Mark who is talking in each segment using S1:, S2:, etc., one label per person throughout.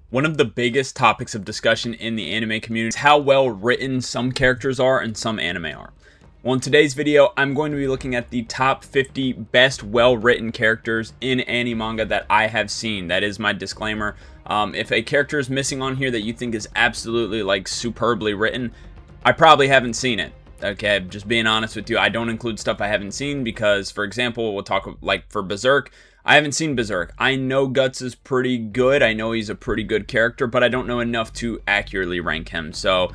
S1: One of the biggest topics of discussion in the anime community is how well written some characters are and some anime are. Well, in today's video, I'm going to be looking at the top 50 best well-written characters in Animanga that I have seen. That is my disclaimer. If a character is missing on here that you think is absolutely like superbly written, I probably haven't seen it. Okay, just being honest with you, I don't include stuff I haven't seen because, for example, we'll talk like for Berserk. I haven't seen Berserk. I know Guts is pretty good. I know he's a pretty good character, but I don't know enough to accurately rank him. So,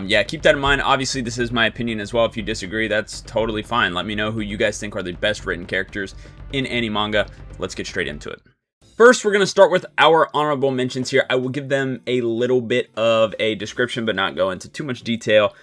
S1: yeah, keep that in mind. Obviously, this is my opinion as well. If you disagree, that's totally fine. Let me know who you guys think are the best written characters in Animanga. Let's get straight into it. First, we're going to start with our honorable mentions here. I will give them a little bit of a description, but not go into too much detail.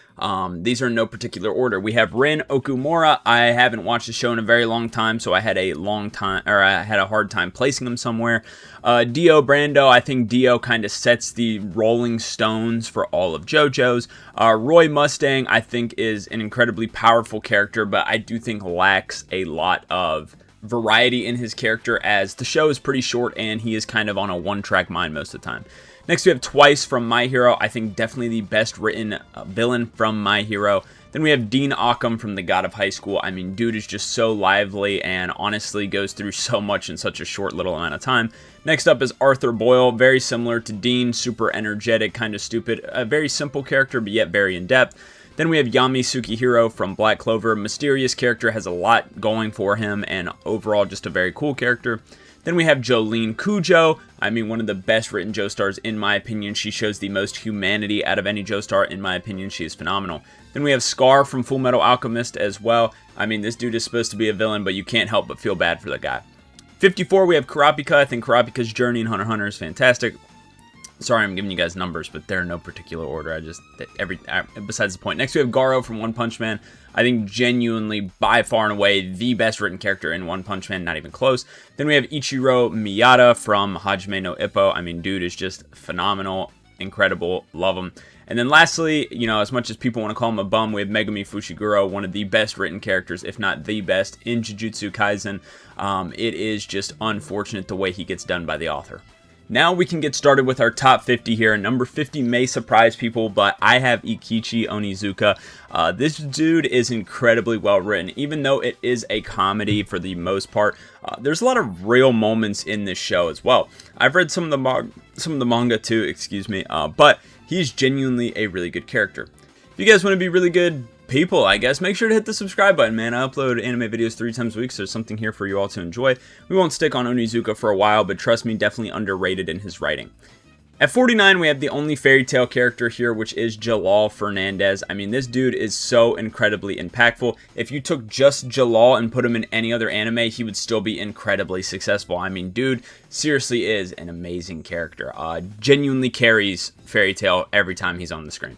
S1: These are in no particular order. We have Rin Okumura. I haven't watched the show in a very long time, so I had a hard time placing him somewhere. Dio Brando. I think Dio kind of sets the rolling stones for all of JoJo's. Roy Mustang, I think, is an incredibly powerful character, but I do think lacks a lot of variety in his character, as the show is pretty short and he is kind of on a one-track mind most of the time. Next, we have Twice from My Hero. I think definitely the best written villain from My Hero. Then we have Dean Occam from The God of High School. I mean, dude is just so lively and honestly goes through so much in such a short little amount of time. Next up is Arthur Boyle, very similar to Dean, super energetic, kind of stupid, a very simple character but yet very in-depth. Then we have Yami Tsukihiro from Black Clover. Mysterious character, has a lot going for him, and overall just a very cool character. Then we have Jolene Cujo. I mean, one of the best written Joestars in my opinion. She shows the most humanity out of any Joestar in my opinion. She is phenomenal. Then we have Scar from Fullmetal Alchemist as well. I mean, this dude is supposed to be a villain, but you can't help but feel bad for the guy. 54, we have Kurapika. I think Kurapika's journey in Hunter x Hunter is fantastic. Sorry, I'm giving you guys numbers, but they're in no particular order. Besides the point. Next, we have Garo from One Punch Man. I think genuinely, by far and away, the best written character in One Punch Man, not even close. Then we have Ichiro Miyata from Hajime no Ippo. I mean, dude is just phenomenal, incredible, love him. And then lastly, you know, as much as people want to call him a bum, we have Megumi Fushiguro, one of the best written characters, if not the best, in Jujutsu Kaisen. It is just unfortunate the way he gets done by the author. Now we can get started with our top 50 here. Number 50 may surprise people, but I have Ikichi Onizuka. This dude is incredibly well written. Even though it is a comedy for the most part, there's a lot of real moments in this show as well. I've read some of the manga too, excuse me, but he's genuinely a really good character. If you guys want to be really good people, I guess, make sure to hit the subscribe button, man. I upload anime videos 3 times a week, so there's something here for you all to enjoy. We won't stick on Onizuka for a while, but trust me, definitely underrated in his writing. At 49, we have the only fairy tale character here, which is Jalal Fernandez. I mean, this dude is so incredibly impactful. If you took just Jalal and put him in any other anime, he would still be incredibly successful. I mean, dude seriously is an amazing character. Genuinely carries fairy tale every time he's on the screen.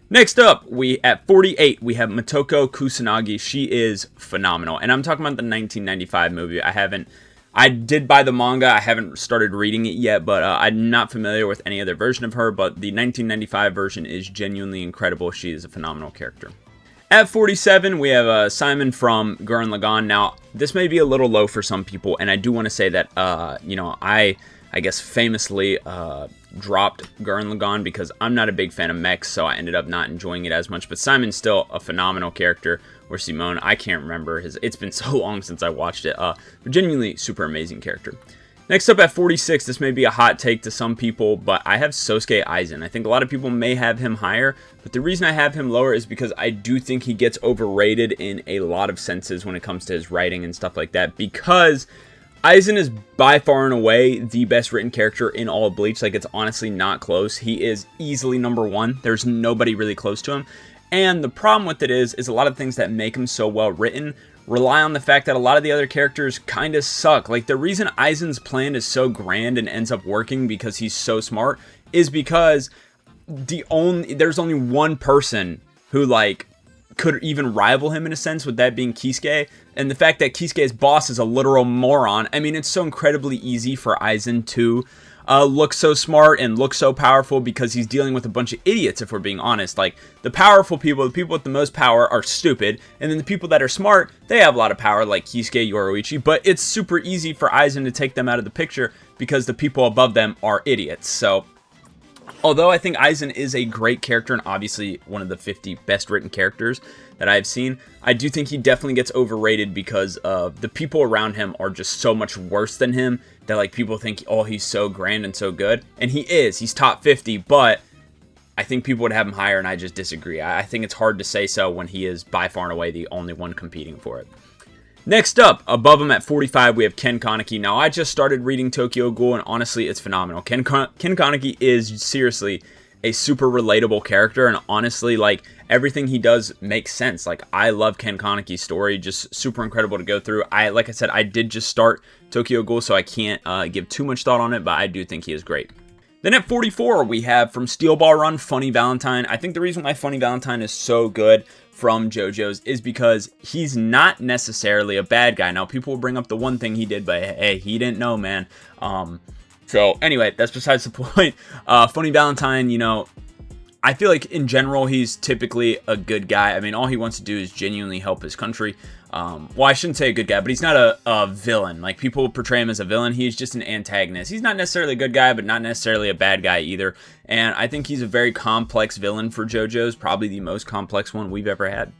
S1: Next up, at 48, we have Motoko Kusanagi. She is phenomenal. And I'm talking about the 1995 movie. I did buy the manga. I haven't started reading it yet, but I'm not familiar with any other version of her. But the 1995 version is genuinely incredible. She is a phenomenal character. At 47, we have Simon from Gurren Lagann. Now, this may be a little low for some people, and I do want to say that, you know, I guess famously dropped Gurren Lagann because I'm not a big fan of mechs, so I ended up not enjoying it as much. But Simon's still a phenomenal character. Or Simone, I can't remember it's been so long since I watched it. But genuinely super amazing character. Next up at 46, this may be a hot take to some people, but I have Sosuke Aizen. I think a lot of people may have him higher, but the reason I have him lower is because I do think he gets overrated in a lot of senses when it comes to his writing and stuff like that, because Aizen is by far and away the best written character in all of Bleach. Like, it's honestly not close. He is easily number 1. There's nobody really close to him. And the problem with it is a lot of things that make him so well written rely on the fact that a lot of the other characters kind of suck. Like, the reason Aizen's plan is so grand and ends up working because he's so smart is because there's only one person who, like, could even rival him in a sense, with that being Kisuke. And the fact that Kisuke's boss is a literal moron. I mean, it's so incredibly easy for Aizen to look so smart and look so powerful because he's dealing with a bunch of idiots, if we're being honest. Like, the powerful people, the people with the most power are stupid, and then the people that are smart, they have a lot of power, like Kisuke, Yoruichi, but it's super easy for Aizen to take them out of the picture because the people above them are idiots. So although I think Aizen is a great character and obviously one of the 50 best written characters that I've seen, I do think he definitely gets overrated because the people around him are just so much worse than him that, like, people think, oh, he's so grand and so good. And he is. He's top 50, but I think people would have him higher, and I just disagree. I think it's hard to say so when he is by far and away the only one competing for it. Next up, above him at 45, we have Ken Kaneki. Now, I just started reading Tokyo Ghoul, and honestly, it's phenomenal. Ken Kaneki is seriously a super relatable character, and honestly, like, everything he does makes sense. Like, I love Ken Kaneki's story, just super incredible to go through. Like I said, I did just start Tokyo Ghoul, so I can't give too much thought on it, but I do think he is great. Then at 44, we have from Steel Ball Run, Funny Valentine. I think the reason why Funny Valentine is so good from JoJo's is because he's not necessarily a bad guy. Now, people will bring up the one thing he did, but hey, he didn't know, man. So anyway, that's besides the point. Funny Valentine, you know, I feel like in general, he's typically a good guy. I mean, all he wants to do is genuinely help his country. Well, I shouldn't say a good guy, but he's not a villain. Like, people portray him as a villain. He's just an antagonist. He's not necessarily a good guy, but not necessarily a bad guy either. And I think he's a very complex villain for JoJo's, probably the most complex one we've ever had.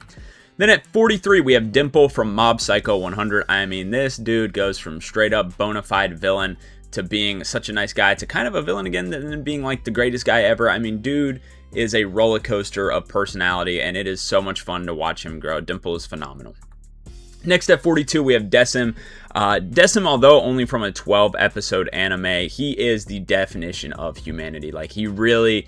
S1: Then at 43, we have Dimple from Mob Psycho 100. I mean, this dude goes from straight up bona fide villain to being such a nice guy to kind of a villain again, and then being like the greatest guy ever. I mean, dude is a roller coaster of personality, and it is so much fun to watch him grow. Dimple is phenomenal. Next at 42, we have Decim. Decim, although only from a 12-episode anime, he is the definition of humanity. Like, he really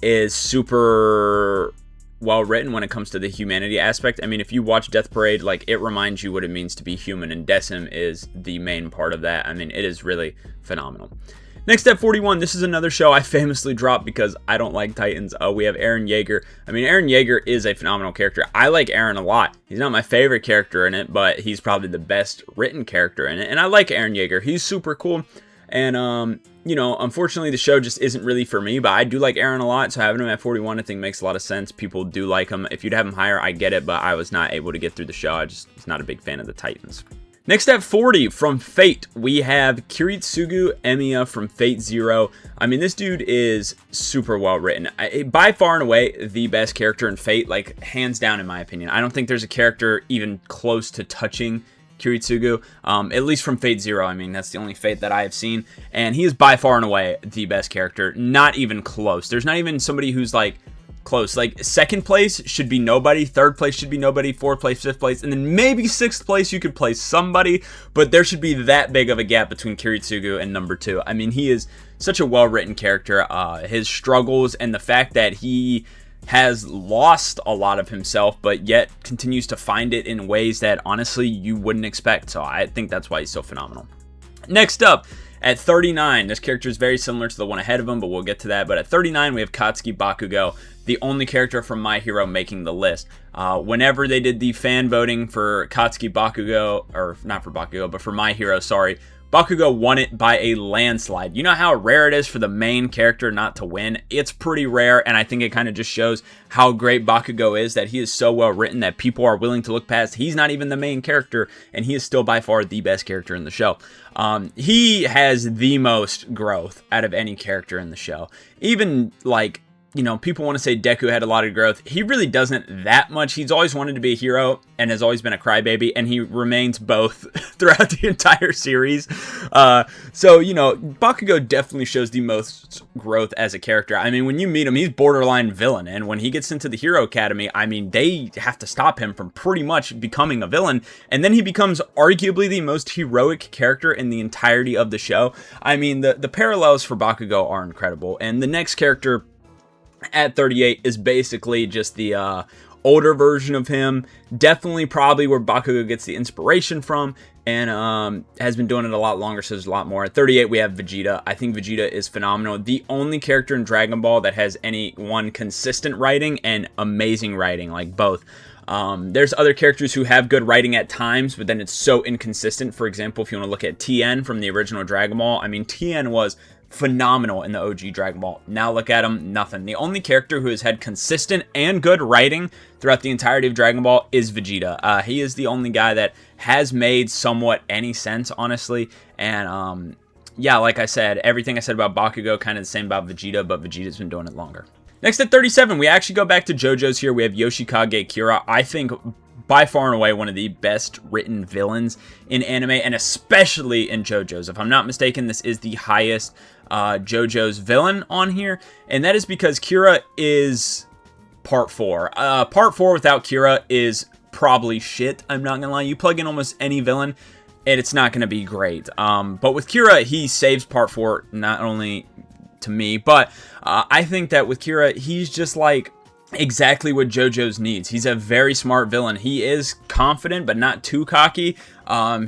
S1: is super well written when it comes to the humanity aspect. I mean, if you watch Death Parade, like, it reminds you what it means to be human, and Decim is the main part of that. I mean, it is really phenomenal. Next at 41, this is another show I famously dropped because I don't like Titans. We have Eren Yeager. I mean, Eren Yeager is a phenomenal character. I like Eren a lot. He's not my favorite character in it, but he's probably the best written character in it. And I like Eren Yeager. He's super cool. And, you know, unfortunately, the show just isn't really for me, but I do like Eren a lot. So having him at 41, I think makes a lot of sense. People do like him. If you'd have him higher, I get it, but I was not able to get through the show. I just was not a big fan of the Titans. Next at 40, from Fate, we have Kiritsugu Emiya from Fate Zero. I mean, this dude is super well written. By far and away, the best character in Fate, like, hands down in my opinion. I don't think there's a character even close to touching Kiritsugu, at least from Fate Zero. I mean, that's the only Fate that I have seen, and he is by far and away the best character. Not even close. There's not even somebody who's, like, close. Like, second place should be nobody, third place should be nobody, fourth place, fifth place, and then maybe sixth place you could place somebody, but there should be that big of a gap between Kiritsugu and number 2. I mean, he is such a well-written character. His struggles and the fact that he has lost a lot of himself, but yet continues to find it in ways that honestly you wouldn't expect. So I think that's why he's so phenomenal. Next up, at 39, this character is very similar to the one ahead of him, but we'll get to that. But at 39, we have Katsuki Bakugo, the only character from My Hero making the list. Whenever they did the fan voting for Katsuki Bakugo, or not for Bakugo, but for My Hero, sorry, Bakugo won it by a landslide. You know how rare it is for the main character not to win? It's pretty rare, and I think it kind of just shows how great Bakugo is, that he is so well written that people are willing to look past. He's not even the main character, and he is still by far the best character in the show. He has the most growth out of any character in the show. Even, like, you know, people want to say Deku had a lot of growth. He really doesn't that much. He's always wanted to be a hero and has always been a crybaby, and he remains both throughout the entire series. So, you know, Bakugo definitely shows the most growth as a character. I mean, when you meet him, he's borderline villain, and when he gets into the Hero Academy, I mean, they have to stop him from pretty much becoming a villain, and then he becomes arguably the most heroic character in the entirety of the show. I mean, the parallels for Bakugo are incredible, and the next character at 38 is basically just the older version of him. Definitely probably where Bakugo gets the inspiration from, and has been doing it a lot longer, so there's a lot more. At 38, we have Vegeta. I think Vegeta is phenomenal. The only character in Dragon Ball that has any one consistent writing and amazing writing, like both. There's other characters who have good writing at times, but then it's so inconsistent. For example, if you want to look at Tien from the original Dragon Ball, I mean, Tien was phenomenal in the OG Dragon Ball. Now look at him, nothing. The only character who has had consistent and good writing throughout the entirety of Dragon Ball is Vegeta. He is the only guy that has made somewhat any sense, honestly. And yeah, like I said, everything I said about Bakugo, kind of the same about Vegeta, but Vegeta's been doing it longer. Next at 37, we actually go back to JoJo's here. We have Yoshikage Kira. I think by far and away one of the best written villains in anime, and especially in JoJo's. If I'm not mistaken, this is the highest JoJo's villain on here, and that is because Kira is part 4. Part 4 without Kira is probably shit. I'm not gonna lie. You plug in almost any villain, and it's not gonna be great. But with Kira, he saves part 4, not only to me, but I think that with Kira, he's just like exactly what JoJo's needs. He's a very smart villain. He is confident, but not too cocky.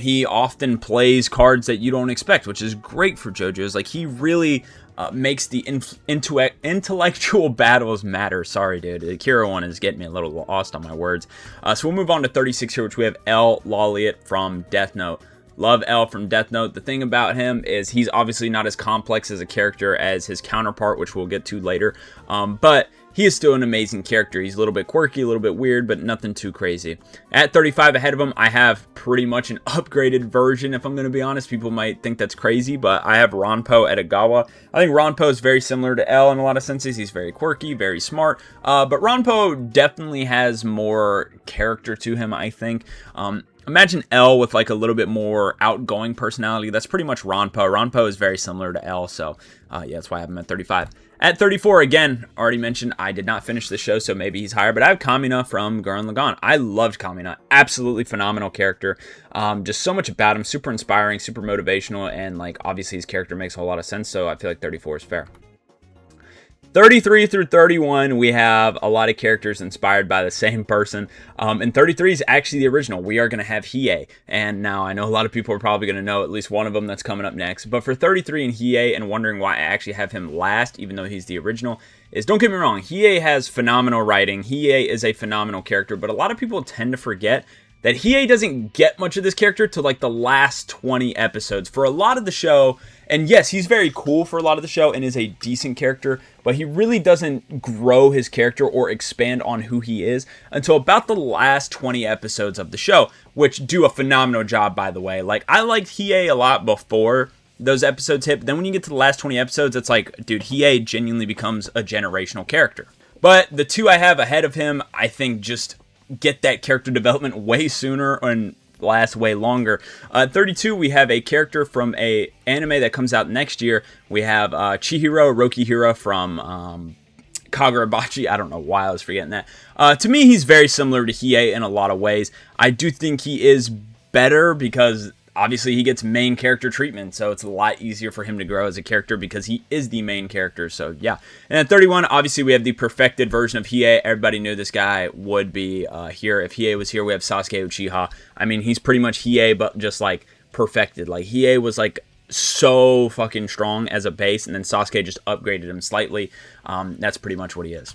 S1: He often plays cards that you don't expect, which is great for JoJo's. Like, he really makes the intellectual battles matter. Sorry, dude. The Kira one is getting me a little lost on my words. So we'll move on to 36 here, which we have L. Loliot from Death Note. Love L from Death Note. The thing about him is he's obviously not as complex as a character as his counterpart, which we'll get to later. But he is still an amazing character. He's a little bit quirky, a little bit weird, but nothing too crazy. At 35 ahead of him, I have pretty much an upgraded version, if I'm going to be honest. People might think that's crazy, but I have Ronpo Edogawa. I think Ronpo is very similar to L in a lot of senses. He's very quirky, very smart, but Ronpo definitely has more character to him, I think. Imagine L with like a little bit more outgoing personality. That's pretty much Ronpo. Ronpo is very similar to L, so yeah, that's why I have him at 35. At 34, again, already mentioned, I did not finish the show, so maybe he's higher, but I have Kamina from Gurren Lagann. I loved Kamina. Absolutely phenomenal character. Just so much about him. Super inspiring, super motivational, and like obviously his character makes a whole lot of sense, so I feel like 34 is fair. 33 through 31, we have a lot of characters inspired by the same person. And 33 is actually the original. We are going to have Hiei. And now I know a lot of people are probably going to know at least one of them that's coming up next. But for 33 and Hiei, and wondering why I actually have him last, even though he's the original, is, don't get me wrong, Hiei has phenomenal writing. Hiei is a phenomenal character, but a lot of people tend to forget that Hiei doesn't get much of this character till like the last 20 episodes. For a lot of the show, and yes, he's very cool for a lot of the show and is a decent character, but he really doesn't grow his character or expand on who he is until about the last 20 episodes of the show, which do a phenomenal job, by the way. Like, I liked Hiei a lot before those episodes hit, but then when you get to the last 20 episodes, it's like, dude, Hiei genuinely becomes a generational character. But the two I have ahead of him, I think just get that character development way sooner and last way longer. 32, we have a character from a anime that comes out next year. We have Chihiro Rokihira from Kagurabachi. I don't know why I was forgetting that. To me, he's very similar to Hiei in a lot of ways. I do think he is better because obviously he gets main character treatment, so it's a lot easier for him to grow as a character because he is the main character, so yeah. And at 31, obviously we have the perfected version of Hiei. Everybody knew this guy would be here. If Hiei was here, we have Sasuke Uchiha. I mean, he's pretty much Hiei, but just like perfected. Like, Hiei was like so fucking strong as a base, and then Sasuke just upgraded him slightly. That's pretty much what he is.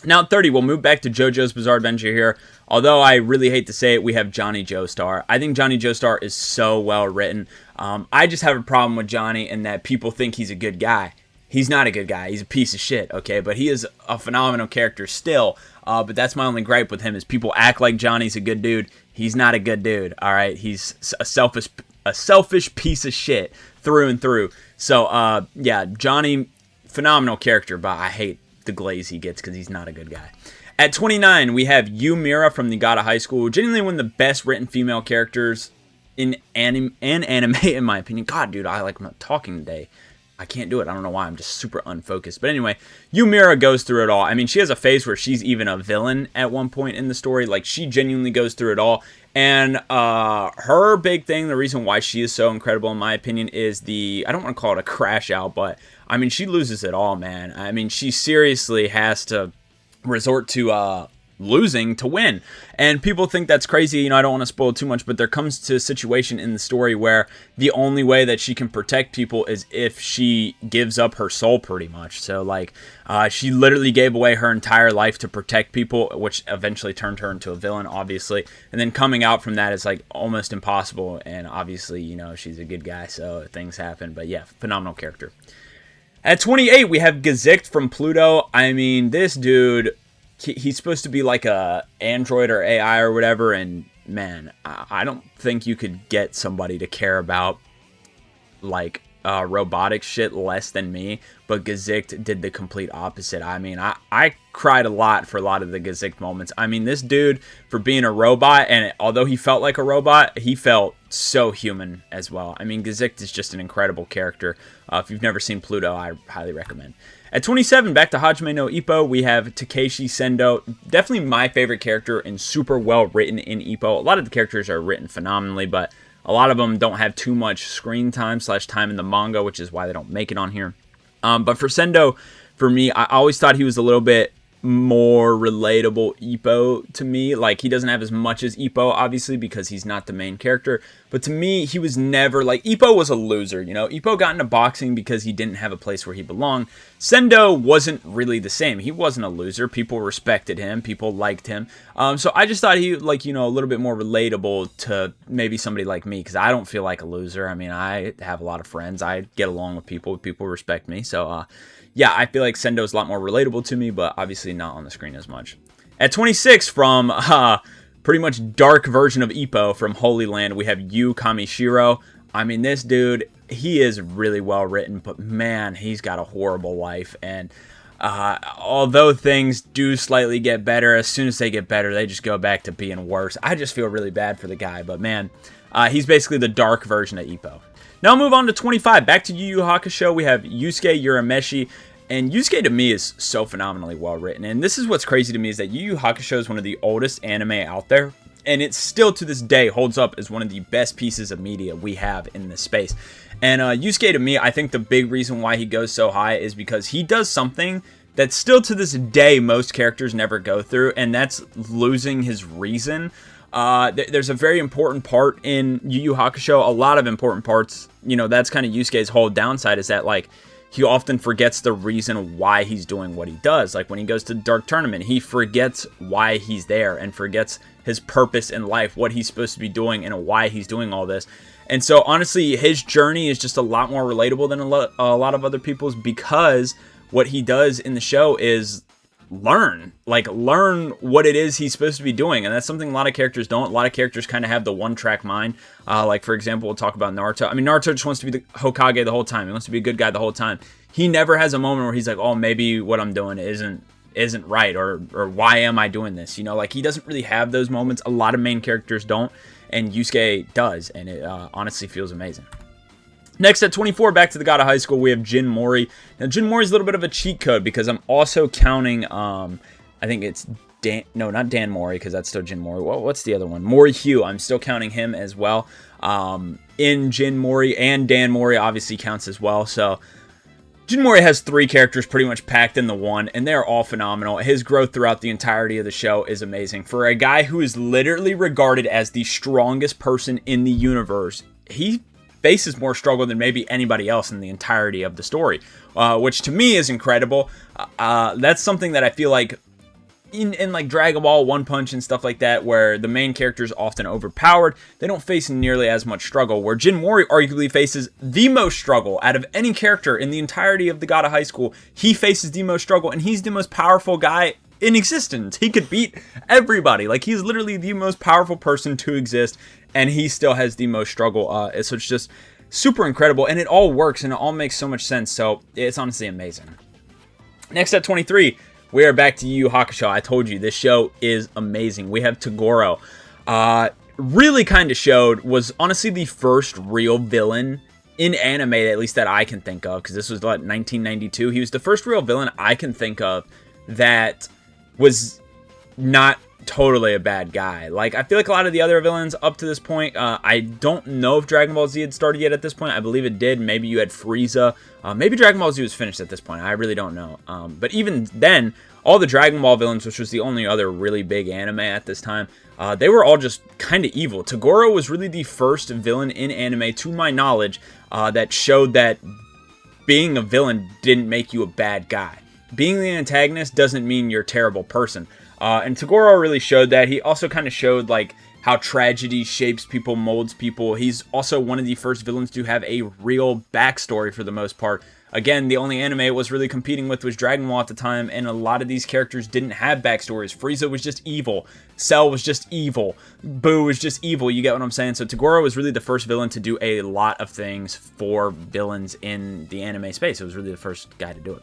S1: Now at 30, we'll move back to JoJo's Bizarre Adventure here. Although I really hate to say it, we have Johnny Joestar. I think Johnny Joestar is so well written. I just have a problem with Johnny in that people think he's a good guy. He's not a good guy. He's a piece of shit, okay? But he is a phenomenal character still. But that's my only gripe with him is people act like Johnny's a good dude. He's not a good dude, all right? He's a selfish piece of shit through and through. So, yeah, Johnny, phenomenal character, but I hate the glaze he gets because he's not a good guy. At 29, we have Yu Mira from Niigata High School. Genuinely one of the best written female characters in anime, in my opinion. God, dude, I'm not talking today. I can't do it. I don't know why. I'm just super unfocused. But anyway, Yu Mira goes through it all. I mean, she has a phase where she's even a villain at one point in the story. Like, she genuinely goes through it all. And her big thing, the reason why she is so incredible, in my opinion, is I don't want to call it a crash out, but I mean, she loses it all, man. I mean, she seriously has to resort to losing to win. And people think that's crazy. You know, I don't want to spoil too much, but there comes to a situation in the story where the only way that she can protect people is if she gives up her soul, pretty much. So like she literally gave away her entire life to protect people, which eventually turned her into a villain, obviously. And then coming out from that is like almost impossible. And obviously, you know, she's a good guy, so things happen. But yeah, phenomenal character. At 28, we have Gesicht from Pluto. I mean, this dude, he's supposed to be like a android or AI or whatever, and man, I don't think you could get somebody to care about like robotic shit less than me, but Gesicht did the complete opposite. I mean, I cried a lot for a lot of the Gesicht moments. I mean, this dude, for being a robot, and although he felt like a robot, he felt so human as well. I mean, Gesicht is just an incredible character. If you've never seen Pluto, I highly recommend. At 27, back to Hajime no Ippo, we have Takeshi Sendo. Definitely my favorite character and super well written in Ippo. A lot of the characters are written phenomenally, but a lot of them don't have too much screen time / time in the manga, which is why they don't make it on here. But for Sendo, for me, I always thought he was a little bit more relatable Ippo to me. Like, he doesn't have as much as Ippo, obviously, because he's not the main character. But to me, he was never, like, Ippo was a loser, you know? Ippo got into boxing because he didn't have a place where he belonged. Sendo wasn't really the same. He wasn't a loser. People respected him. People liked him. So I just thought he, like, you know, a little bit more relatable to maybe somebody like me, because I don't feel like a loser. I mean, I have a lot of friends. I get along with people. People respect me. So, yeah, I feel like Sendo is a lot more relatable to me, but obviously not on the screen as much. At 26, from pretty much dark version of Ippo from Holy Land, we have Yu Kamishiro. I mean, this dude, he is really well written, but man, he's got a horrible life. And although things do slightly get better, as soon as they get better, they just go back to being worse. I just feel really bad for the guy, but man, he's basically the dark version of Ippo. Now I'll move on to 25. Back to Yu Yu Hakusho, we have Yusuke Urameshi. And Yusuke, to me, is so phenomenally well written. And this is what's crazy to me, is that Yu Yu Hakusho is one of the oldest anime out there. And it still, to this day, holds up as one of the best pieces of media we have in this space. And Yusuke, to me, I think the big reason why he goes so high is because he does something that still to this day most characters never go through. And that's losing his reason. There's a very important part in Yu Yu Hakusho, a lot of important parts. You know, that's kind of Yusuke's whole downside, is that, like, he often forgets the reason why he's doing what he does. Like when he goes to Dark Tournament, he forgets why he's there and forgets his purpose in life, what he's supposed to be doing and why he's doing all this. And so honestly, his journey is just a lot more relatable than a lot of other people's, because what he does in the show is learn what it is he's supposed to be doing. And that's something a lot of characters don't. A lot of characters kind of have the one-track mind. Like, for example, we'll talk about Naruto. I mean, Naruto just wants to be the Hokage the whole time. He wants to be a good guy the whole time. He never has a moment where he's like, oh, maybe what I'm doing isn't right, or why am I doing this? You know, like, he doesn't really have those moments. A lot of main characters don't, and Yusuke does, and it honestly feels amazing. Next, at 24, back to the God of High School, we have Jin Mori. Now, Jin Mori is a little bit of a cheat code, because I'm also counting, I think it's not Dan Mori, because that's still Jin Mori. What's the other one? Mori Hugh. I'm still counting him as well. In Jin Mori, and Dan Mori obviously counts as well. So Jin Mori has 3 characters pretty much packed in the one, and they're all phenomenal. His growth throughout the entirety of the show is amazing. For a guy who is literally regarded as the strongest person in the universe, he faces more struggle than maybe anybody else in the entirety of the story, which to me is incredible. That's something that I feel like in like Dragon Ball, One Punch, and stuff like that, where the main character is often overpowered, they don't face nearly as much struggle, where Jin Mori arguably faces the most struggle out of any character in the entirety of the God of High School. He faces the most struggle, and he's the most powerful guy in existence. He could beat everybody. Like, he's literally the most powerful person to exist, and he still has the most struggle. So it's just super incredible, and it all works, and it all makes so much sense. So it's honestly amazing. Next, at 23, we are back to Yu Yu Hakusho. I told you, this show is amazing. We have Toguro. Really kind of was honestly the first real villain in anime, at least that I can think of, because this was what, 1992. He was the first real villain I can think of that was not totally a bad guy. Like, I feel like a lot of the other villains up to this point, I don't know if Dragon Ball Z had started yet at this point. I believe it did. Maybe you had Frieza. Maybe Dragon Ball Z was finished at this point. I really don't know. But even then, all the Dragon Ball villains, which was the only other really big anime at this time, they were all just kind of evil. Toguro was really the first villain in anime, to my knowledge, that showed that being a villain didn't make you a bad guy. Being the antagonist doesn't mean you're a terrible person. And Toguro really showed that. He also kind of showed, like, how tragedy shapes people, molds people. He's also one of the first villains to have a real backstory for the most part. Again, the only anime it was really competing with was Dragon Ball at the time, and a lot of these characters didn't have backstories. Frieza was just evil. Cell was just evil. Boo was just evil. You get what I'm saying? So Toguro was really the first villain to do a lot of things for villains in the anime space. It was really the first guy to do it.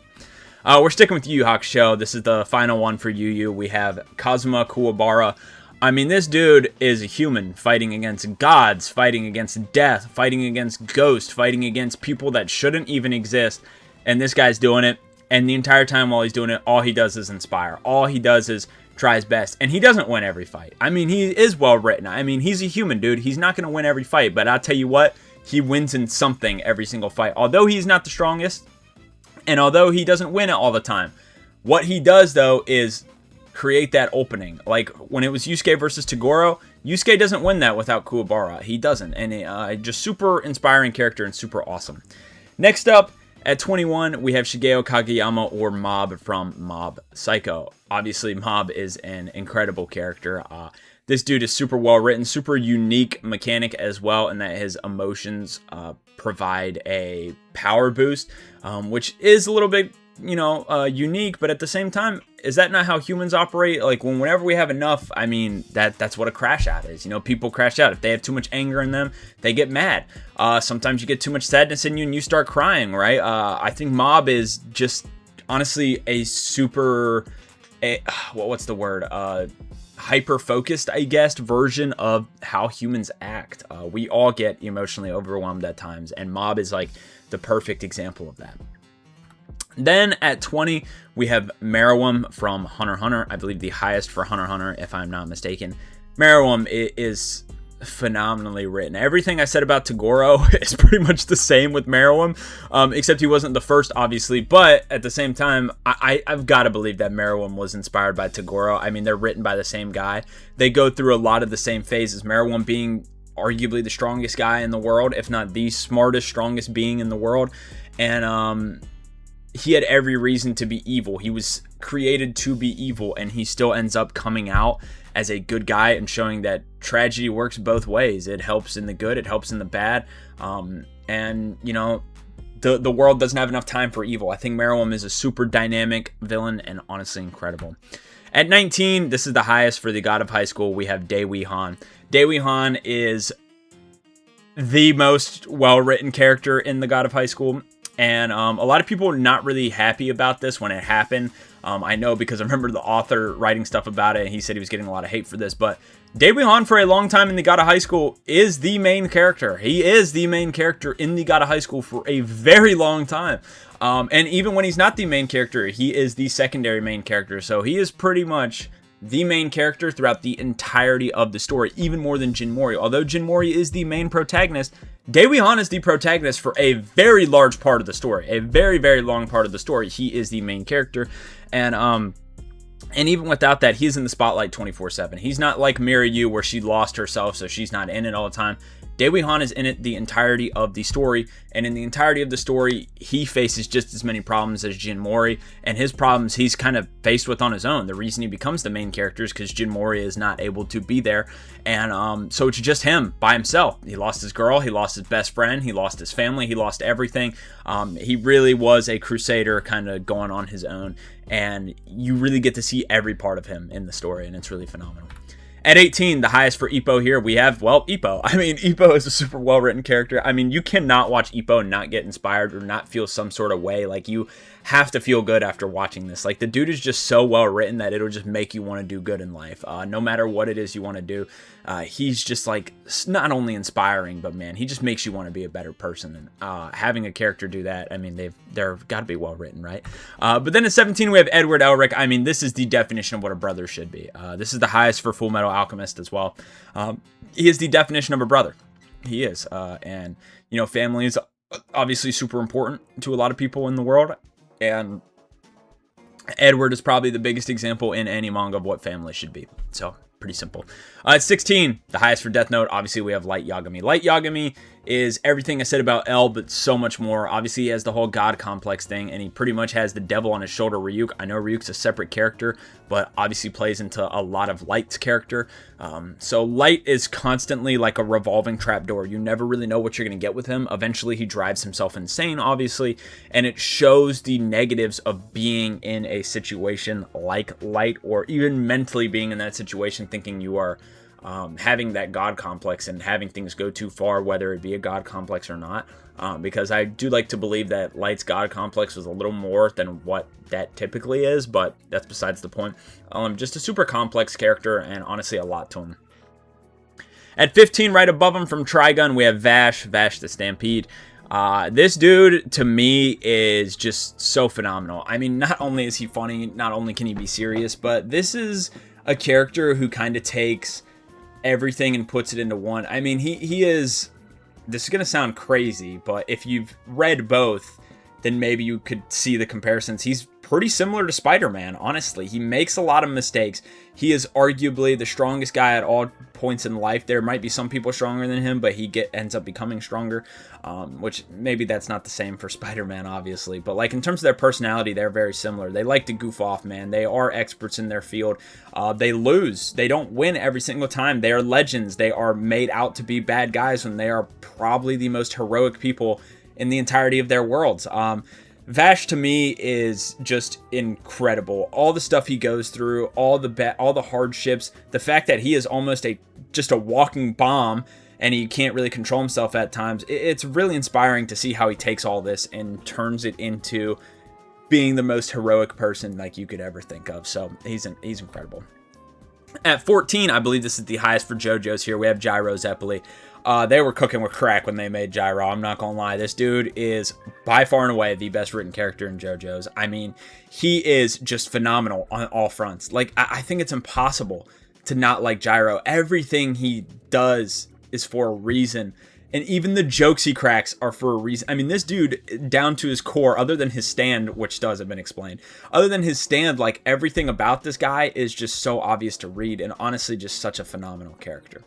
S1: We're sticking with Yu Yu Hakusho. This is the final one for Yu Yu. We have Kazuma Kuwabara. I mean, this dude is a human fighting against gods, fighting against death, fighting against ghosts, fighting against people that shouldn't even exist. And this guy's doing it. And the entire time while he's doing it, all he does is inspire. All he does is try his best. And he doesn't win every fight. I mean, he is well written. I mean, he's a human, dude. He's not going to win every fight. But I'll tell you what, he wins in something every single fight. Although he's not the strongest, and although he doesn't win it all the time, what he does, though, is create that opening. Like, when it was Yusuke versus Toguro, Yusuke doesn't win that without Kuwabara. He doesn't. And just super inspiring character and super awesome. Next up, at 21, we have Shigeo Kageyama, or Mob, from Mob Psycho. Obviously, Mob is an incredible character. This dude is super well written, super unique mechanic as well, in that his emotions provide a power boost, which is a little bit, unique, but at the same time, is that not how humans operate? Like, whenever we have enough, I mean, that's what a crash out is. People crash out. If they have too much anger in them, they get mad. Sometimes you get too much sadness in you and you start crying, right? I think Mob is just, honestly, a super, what's the word? Hyper-focused, I guess, version of how humans act. We all get emotionally overwhelmed at times, and Mob is like the perfect example of that. Then at 20, we have Meruem from Hunter x Hunter. I believe the highest for Hunter x Hunter, if I'm not mistaken. Meruem is phenomenally written. Everything I said about Toguro is pretty much the same with Meruem, except he wasn't the first, obviously. But at the same time, I've got to believe that Meruem was inspired by Toguro. I mean, they're written by the same guy. They go through a lot of the same phases. Meruem being arguably the strongest guy in the world, if not the smartest, strongest being in the world. And he had every reason to be evil. He was created to be evil, and he still ends up coming out as a good guy and showing that tragedy works both ways. It helps in the good, it helps in the bad. And the world doesn't have enough time for evil. I think Meruem is a super dynamic villain and honestly incredible. At 19, this is the highest for the God of High School. We have Daewee Han. Daewee Han is the most well-written character in the God of High School. And a lot of people are not really happy about this when it happened. I know, because I remember the author writing stuff about it, and he said he was getting a lot of hate for this. But Daewee Han, for a long time in the God of High School, is the main character. He is the main character in the God of High School for a very long time. And even when he's not the main character, he is the secondary main character. So he is pretty much the main character throughout the entirety of the story, even more than Jinmori. Although Jinmori is the main protagonist, Daewee Han is the protagonist for a very large part of the story. A very, very long part of the story. He is the main character. And even without that, he's in the spotlight 24/7. He's not like Mireyu, where she lost herself, so she's not in it all the time. Daewee Han is in it the entirety of the story, and in the entirety of the story, he faces just as many problems as Jinmori, and his problems he's kind of faced with on his own. The reason he becomes the main character is because Jinmori is not able to be there, and so it's just him by himself. He lost his girl, he lost his best friend, he lost his family, he lost everything. He really was a crusader kind of going on his own, and you really get to see every part of him in the story, and it's really phenomenal. At 18, the highest for Ippo here, we have, well, Ippo. I mean, Ippo is a super well-written character. I mean, you cannot watch Ippo and not get inspired or not feel some sort of way. Like, you have to feel good after watching this. Like, the dude is just so well written that it'll just make you want to do good in life. No matter what it is you want to do, he's just like not only inspiring, but man, he just makes you want to be a better person. And having a character do that, I mean, they're got to be well written, right? But then at 17 we have Edward Elric. I mean, this is the definition of what a brother should be. This is the highest for Full Metal Alchemist as well. He is the definition of a brother. He is, and you know, family is obviously super important to a lot of people in the world, and Edward is probably the biggest example in any manga of what family should be. So pretty simple. At 16, the highest for Death Note, obviously we have Light Yagami. Light Yagami is everything I said about L, but so much more. Obviously he has the whole god complex thing, and he pretty much has the devil on his shoulder, Ryuk. I know Ryuk's a separate character, but obviously plays into a lot of Light's character. So Light is constantly like a revolving trapdoor. You never really know what you're going to get with him. Eventually he drives himself insane, obviously, and it shows the negatives of being in a situation like Light, or even mentally being in that situation thinking you are having that god complex and having things go too far, whether it be a god complex or not. Because I do like to believe that Light's god complex was a little more than what that typically is, but that's besides the point. Just a super complex character, and honestly a lot to him. At 15, right above him from Trigun, we have Vash the Stampede. This dude, to me, is just so phenomenal. I mean, not only is he funny, not only can he be serious, but this is a character who kind of takes everything and puts it into one. I mean, he is... This is going to sound crazy, but if you've read both, then maybe you could see the comparisons. He's pretty similar to Spider-Man, honestly. He makes a lot of mistakes. He is arguably the strongest guy at all points in life. There might be some people stronger than him, but he ends up becoming stronger, which maybe that's not the same for Spider-Man, obviously. But like in terms of their personality, they're very similar. They like to goof off, man. They are experts in their field. They lose. They don't win every single time. They are legends. They are made out to be bad guys when they are probably the most heroic people in the entirety of their worlds. Vash to me is just incredible. All the stuff he goes through, all the hardships, the fact that he is almost just a walking bomb and he can't really control himself at times. It's really inspiring to see how he takes all this and turns it into being the most heroic person like you could ever think of. So he's incredible. At 14, I believe this is the highest for JoJo's here. We have Gyro Zeppeli. They were cooking with crack when they made Gyro. I'm not gonna lie. This dude is by far and away the best written character in JoJo's. I mean, he is just phenomenal on all fronts. Like, I think it's impossible to not like Gyro. Everything he does is for a reason. And even the jokes he cracks are for a reason. I mean, this dude, down to his core, other than his stand, which still hasn't been explained, other than his stand, like, everything about this guy is just so obvious to read, and honestly, just such a phenomenal character.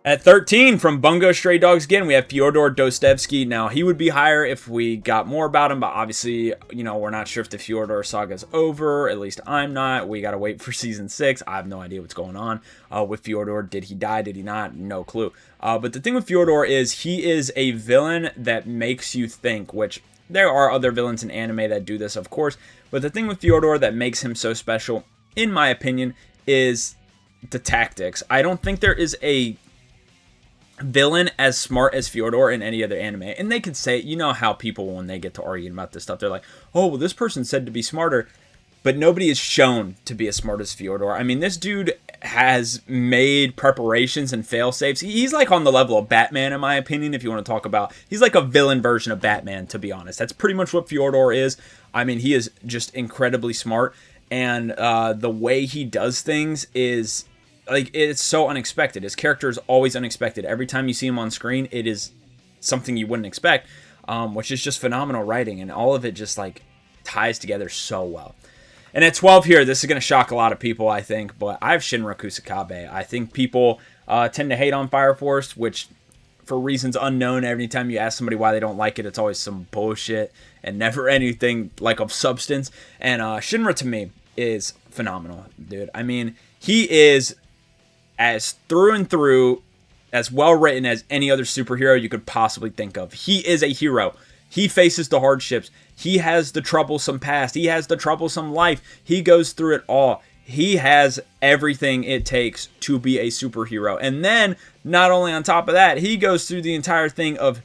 S1: At 13, from Bungo Stray Dogs again, we have Fyodor Dostoevsky. Now, he would be higher if we got more about him, but obviously, you know, we're not sure if the Fyodor saga is over. At least I'm not. We got to wait for Season 6. I have no idea what's going on with Fyodor. Did he die? Did he not? No clue. But the thing with Fyodor is he is a villain that makes you think, which there are other villains in anime that do this, of course. But the thing with Fyodor that makes him so special, in my opinion, is the tactics. I don't think there is a villain as smart as Fyodor in any other anime. And they could say, you know how people, when they get to arguing about this stuff, they're like, oh, well, this person's said to be smarter, but nobody is shown to be as smart as Fyodor. I mean, this dude has made preparations and fail-safes. He's like on the level of Batman, in my opinion, if you want to talk about. He's like a villain version of Batman, to be honest. That's pretty much what Fyodor is. I mean, he is just incredibly smart, and the way he does things is... like, it's so unexpected. His character is always unexpected. Every time you see him on screen, it is something you wouldn't expect, which is just phenomenal writing, and all of it just, like, ties together so well. And at 12 here, this is going to shock a lot of people, I think, but I have Shinra Kusakabe. I think people tend to hate on Fire Force, which, for reasons unknown, every time you ask somebody why they don't like it, it's always some bullshit and never anything, like, of substance. And Shinra, to me, is phenomenal, dude. I mean, he is... as through and through, as well written as any other superhero you could possibly think of. He is a hero. He faces the hardships. He has the troublesome past. He has the troublesome life. He goes through it all. He has everything it takes to be a superhero. And then, not only on top of that, he goes through the entire thing of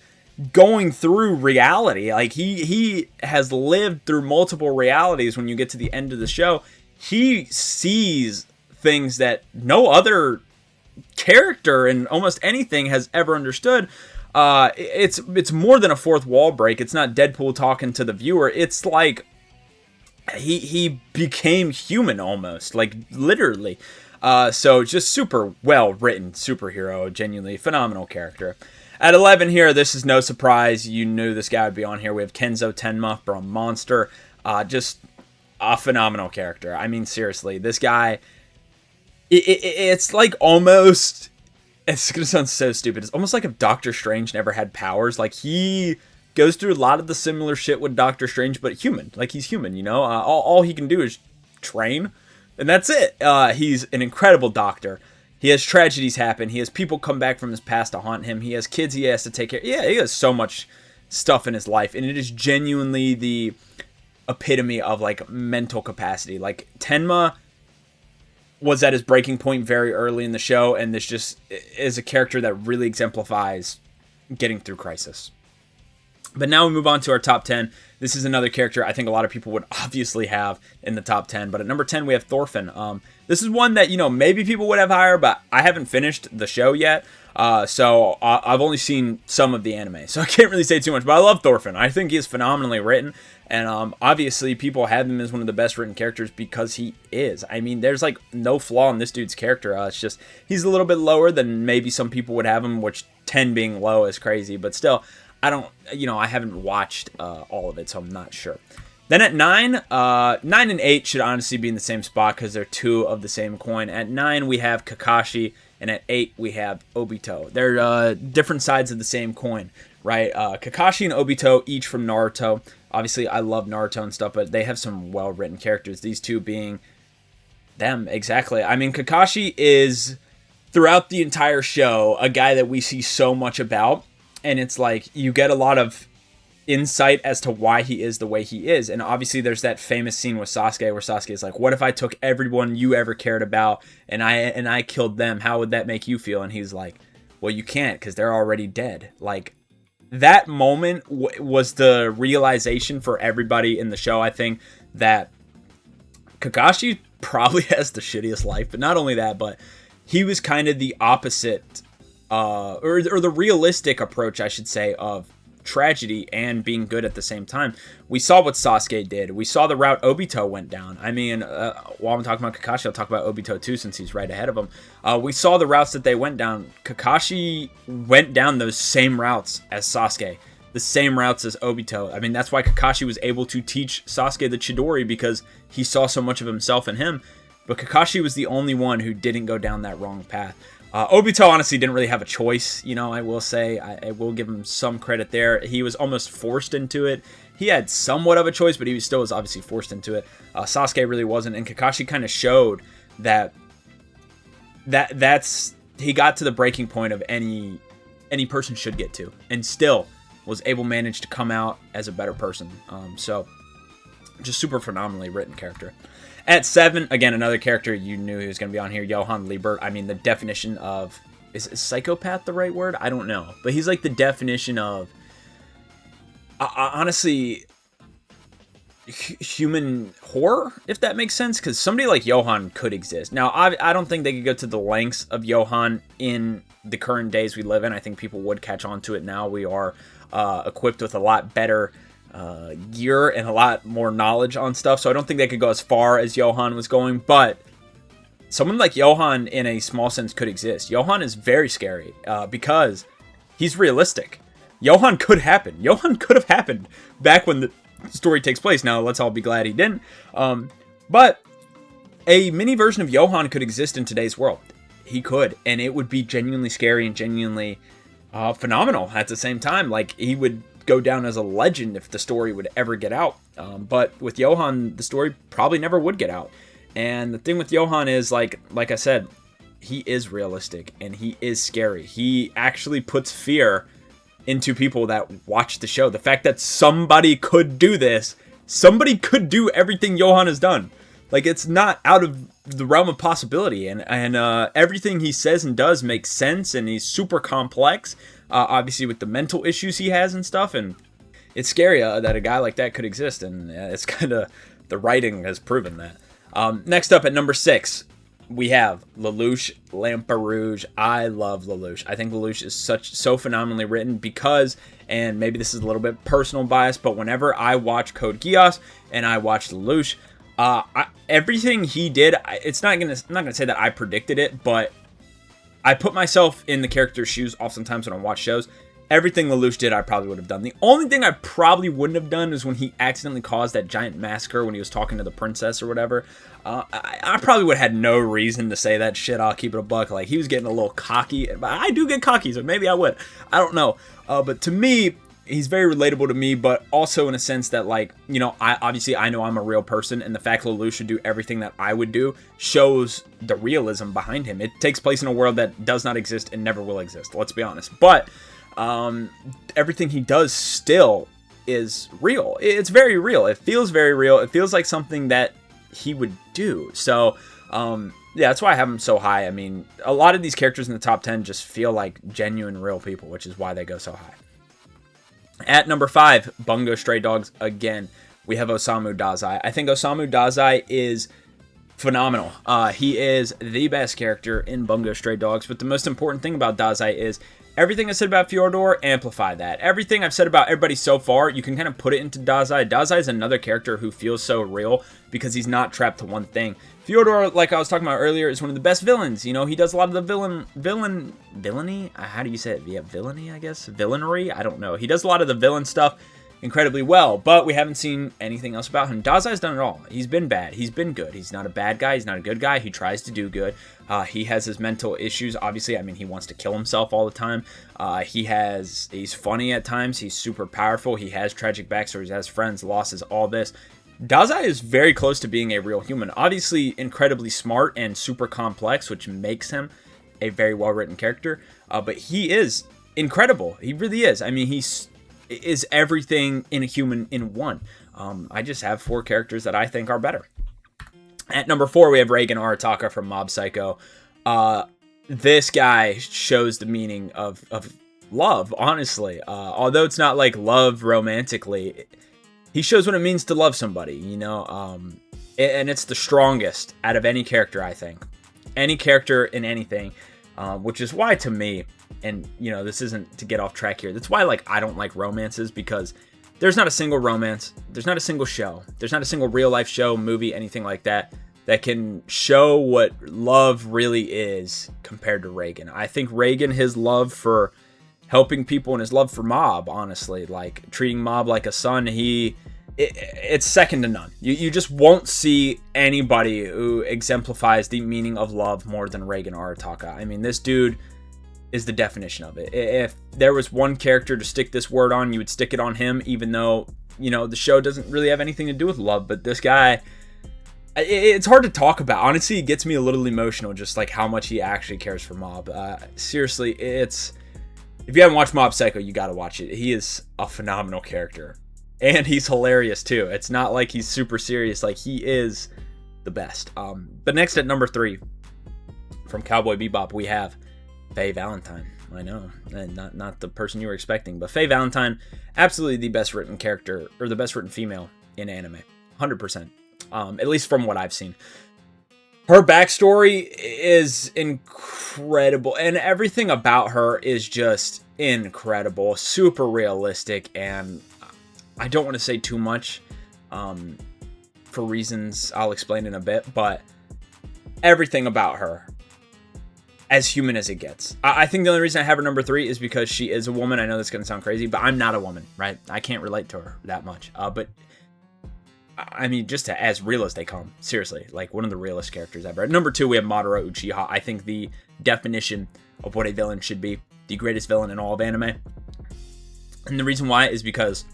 S1: going through reality. Like he has lived through multiple realities. When you get to the end of the show, he sees things that no other character in almost anything has ever understood. It's more than a fourth wall break. It's not Deadpool talking to the viewer. It's like he became human almost, like literally. So just super well written superhero, genuinely phenomenal character. At 11 here, this is no surprise. You knew this guy would be on here. We have Kenzo Tenma from Monster. Just a phenomenal character. I mean, seriously, this guy, it's like almost, it's going to sound so stupid. It's almost like if Doctor Strange never had powers. Like, he goes through a lot of the similar shit with Doctor Strange, but human. Like, he's human, you know? All he can do is train, and that's it. He's an incredible doctor. He has tragedies happen. He has people come back from his past to haunt him. He has kids he has to take care of. Yeah, he has so much stuff in his life, and it is genuinely the epitome of, like, mental capacity. Like, Tenma was at his breaking point very early in the show, and this just is a character that really exemplifies getting through crisis. But now we move on to our top 10. This is another character I think a lot of people would obviously have in the top 10. But at number 10, we have Thorfinn. This is one that, you know, maybe people would have higher, but I haven't finished the show yet. So I've only seen some of the anime, so I can't really say too much. But I love Thorfinn. I think he is phenomenally written. And obviously, people have him as one of the best written characters because he is. I mean, there's like no flaw in this dude's character. It's just he's a little bit lower than maybe some people would have him, which 10 being low is crazy. But still, I don't, you know, I haven't watched all of it, so I'm not sure. Then at 9, 9 and 8 should honestly be in the same spot because they're two of the same coin. At 9, we have Kakashi, and at 8, we have Obito. They're different sides of the same coin, right? Kakashi and Obito, each from Naruto. Obviously, I love Naruto and stuff, but they have some well-written characters, these two being them, exactly. I mean, Kakashi is, throughout the entire show, a guy that we see so much about. And it's like, you get a lot of insight as to why he is the way he is. And obviously there's that famous scene with Sasuke where Sasuke is like, what if I took everyone you ever cared about and I killed them? How would that make you feel? And he's like, well, you can't because they're already dead. Like, that moment was the realization for everybody in the show, I think, that Kakashi probably has the shittiest life. But not only that, but he was kind of the opposite, or the realistic approach, I should say, of tragedy and being good at the same time. We saw what Sasuke did. We saw the route Obito went down. I mean, while I'm talking about Kakashi, I'll talk about Obito too, since he's right ahead of him. We saw the routes that they went down. Kakashi went down those same routes as Sasuke, the same routes as Obito. I mean, that's why Kakashi was able to teach Sasuke the Chidori, because he saw so much of himself in him. But Kakashi was the only one who didn't go down that wrong path. Obito honestly didn't really have a choice, you know, I will say. I will give him some credit there. He was almost forced into it. He had somewhat of a choice, but he still was obviously forced into it. Sasuke really wasn't, and Kakashi kind of showed that that's he got to the breaking point of any person should get to, and still was able to manage to come out as a better person. So just super phenomenally written character. At 7, again, another character you knew he was going to be on here, Johann Liebert. I mean, the definition of... Is psychopath the right word? I don't know. But he's like the definition of... honestly... human horror, if that makes sense. Because somebody like Johann could exist. Now, I don't think they could go to the lengths of Johann in the current days we live in. I think people would catch on to it now. We are equipped with a lot better... gear and a lot more knowledge on stuff, so I don't think they could go as far as Johann was going, but someone like Johann in a small sense could exist. Johann is very scary because he's realistic. Johann could happen. Johann could have happened back when the story takes place. Now, let's all be glad he didn't. But a mini version of Johann could exist in today's world. He could, and it would be genuinely scary and genuinely phenomenal at the same time. Like, he would go down as a legend if the story would ever get out. But with Johann, the story probably never would get out. And the thing with Johann is, like I said, he is realistic and he is scary. He actually puts fear into people that watch the show. The fact that somebody could do this, somebody could do everything Johann has done. Like, it's not out of the realm of possibility, and everything he says and does makes sense, and he's super complex, obviously with the mental issues he has and stuff, and it's scary that a guy like that could exist, and it's kind of, the writing has proven that. Next up at number 6, we have Lelouch Lamperouge. I love Lelouch. I think Lelouch is so phenomenally written because, and maybe this is a little bit personal bias, but whenever I watch Code Geass and I watch Lelouch, everything he did, I'm not gonna say that I predicted it, but I put myself in the character's shoes oftentimes when I watch shows. Everything Lelouch did, I probably would have done. The only thing I probably wouldn't have done is when he accidentally caused that giant massacre when he was talking to the princess or whatever. I probably would have had no reason to say that shit. I'll keep it a buck. Like, he was getting a little cocky. I do get cocky, so maybe I would. I don't know. But to me, he's very relatable to me, but also in a sense that, like, you know, I know I'm a real person, and the fact Lelouch should do everything that I would do shows the realism behind him. It takes place in a world that does not exist and never will exist. Let's be honest. But everything he does still is real. It's very real. It feels very real. It feels like something that he would do. So, yeah, that's why I have him so high. I mean, a lot of these characters in the top 10 just feel like genuine, real people, which is why they go so high. At number 5, Bungo Stray Dogs again. We have Osamu Dazai. I think Osamu Dazai is phenomenal. He is the best character in Bungo Stray Dogs, but the most important thing about Dazai is everything I said about Fyodor, amplify that. Everything I've said about everybody so far, you can kind of put it into Dazai. Dazai is another character who feels so real because he's not trapped to one thing. Fyodor, like I was talking about earlier, is one of the best villains. You know, he does a lot of the villainy? How do you say it? Yeah, villainy, I guess? Villainy? I don't know. He does a lot of the villain stuff incredibly well, but we haven't seen anything else about him. Dazai's done it all. He's been bad. He's been good. He's not a bad guy. He's not a good guy. He tries to do good. He has his mental issues. Obviously, I mean, he wants to kill himself all the time. He's funny at times. He's super powerful. He has tragic backstories, has friends, losses, all this. Dazai is very close to being a real human. Obviously, incredibly smart and super complex, which makes him a very well-written character. But he is incredible. He really is. I mean, is everything in a human in one. I just have 4 characters that I think are better. At number 4, we have Reigen Arataka from Mob Psycho. This guy shows the meaning of love, honestly. Although it's not like love romantically, he shows what it means to love somebody, you know? And it's the strongest out of any character, I think. Any character in anything. Which is why, to me, and, you know, this isn't to get off track here, that's why, like, I don't like romances, because there's not a single romance, there's not a single show, there's not a single real-life show, movie, anything like that can show what love really is compared to Reigen. I think Reigen, his love for helping people and his love for Mob, honestly, like, treating Mob like a son, it's second to none. You just won't see anybody who exemplifies the meaning of love more than Reigen Arataka. I mean, this dude is the definition of it. If there was one character to stick this word on, you would stick it on him, even though, you know, the show doesn't really have anything to do with love. But this guy, it's hard to talk about. Honestly, it gets me a little emotional, just like how much he actually cares for Mob. Seriously, if you haven't watched Mob Psycho, you gotta watch it. He is a phenomenal character. And he's hilarious too. It's not like he's super serious. Like, he is the best. But next at number 3, from Cowboy Bebop, we have Faye Valentine. I know, and not the person you were expecting, but Faye Valentine, absolutely the best written character, or the best written female in anime, 100%. At least from what I've seen. Her backstory is incredible, and everything about her is just incredible, super realistic, and I don't want to say too much for reasons I'll explain in a bit, but everything about her, as human as it gets. I think the only reason I have her number 3 is because she is a woman. I know that's going to sound crazy, but I'm not a woman, right? I can't relate to her that much. But, I mean, just as real as they come. Seriously, like, one of the realest characters ever. At number 2, we have Madara Uchiha. I think the definition of what a villain should be. The greatest villain in all of anime. And the reason why is because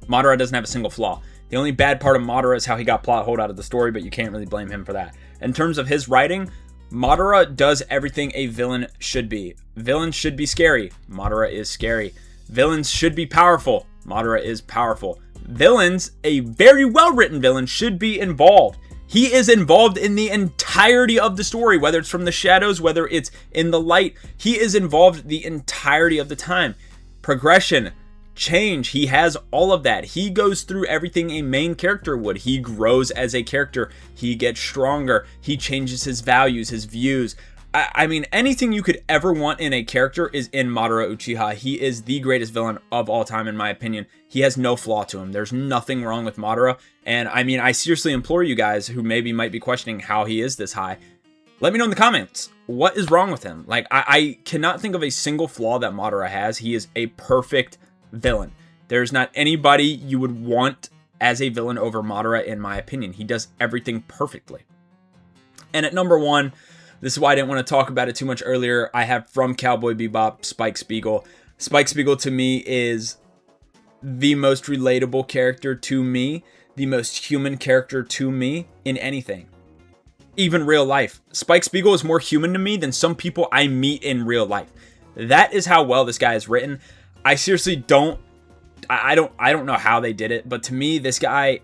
S1: Madara doesn't have a single flaw. The only bad part of Madara is how he got plot holed out of the story, but you can't really blame him for that. In terms of his writing, Madara does everything a villain should be. Villains should be scary. Madara is scary. Villains should be powerful. Madara is powerful. Villains, a very well-written villain, should be involved. He is involved in the entirety of the story, whether it's from the shadows, whether it's in the light. He is involved the entirety of the time. Progression, change, he has all of that. He goes through everything a main character would. He grows as a character. He gets stronger. He changes his values, his views. I mean, anything you could ever want in a character is in Madara Uchiha. He is the greatest villain of all time, in my opinion. He has no flaw to him. There's nothing wrong with Madara. And I mean, I seriously implore you guys who maybe might be questioning how he is this high, let me know in the comments. What is wrong with him? Like, I cannot think of a single flaw that Madara has. He is a perfect villain. There's not anybody you would want as a villain over Madara, in my opinion. He does everything perfectly. And at number 1, this is why I didn't want to talk about it too much earlier, I have from Cowboy Bebop, Spike Spiegel. Spike Spiegel to me is the most relatable character to me, the most human character to me in anything. Even real life. Spike Spiegel is more human to me than some people I meet in real life. That is how well this guy is written. I seriously don't know how they did it, but to me, this guy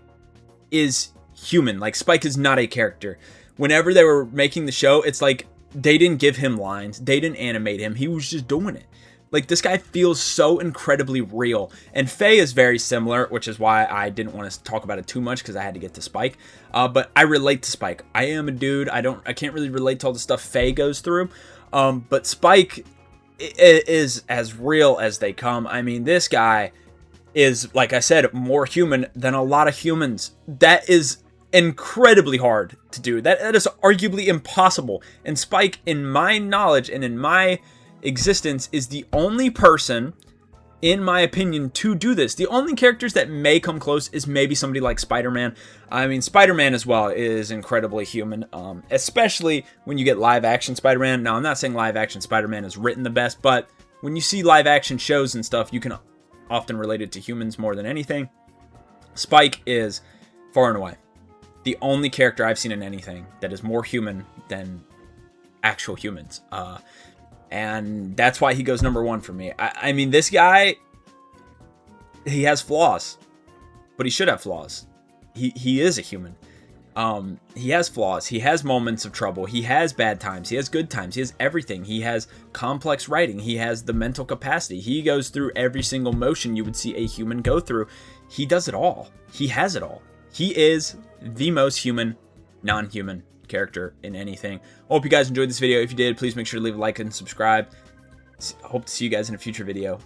S1: is human. Like, Spike is not a character. Whenever they were making the show, it's like they didn't give him lines. They didn't animate him. He was just doing it. Like, this guy feels so incredibly real. And Faye is very similar, which is why I didn't want to talk about it too much, because I had to get to Spike. But I relate to Spike. I am a dude. I can't really relate to all the stuff Faye goes through. But Spike is as real as they come. I mean, this guy is, like I said, more human than a lot of humans. That is incredibly hard to do. That is arguably impossible. And Spike, in my knowledge and in my existence, is the only person, in my opinion, to do this. The only characters that may come close is maybe somebody like Spider-Man. I mean, Spider-Man as well is incredibly human, especially when you get live-action Spider-Man. Now, I'm not saying live-action Spider-Man is written the best, but when you see live-action shows and stuff, you can often relate it to humans more than anything. Spike is, far and away, the only character I've seen in anything that is more human than actual humans. And that's why he goes number 1 for me. I mean, this guy, he has flaws, but he should have flaws. He is a human. He has flaws. He has moments of trouble. He has bad times. He has good times. He has everything. He has complex writing. He has the mental capacity. He goes through every single motion you would see a human go through. He does it all. He has it all. He is the most human, non-human character in anything. Hope you guys enjoyed this video. If you did, please make sure to leave a like and subscribe. Hope to see you guys in a future video.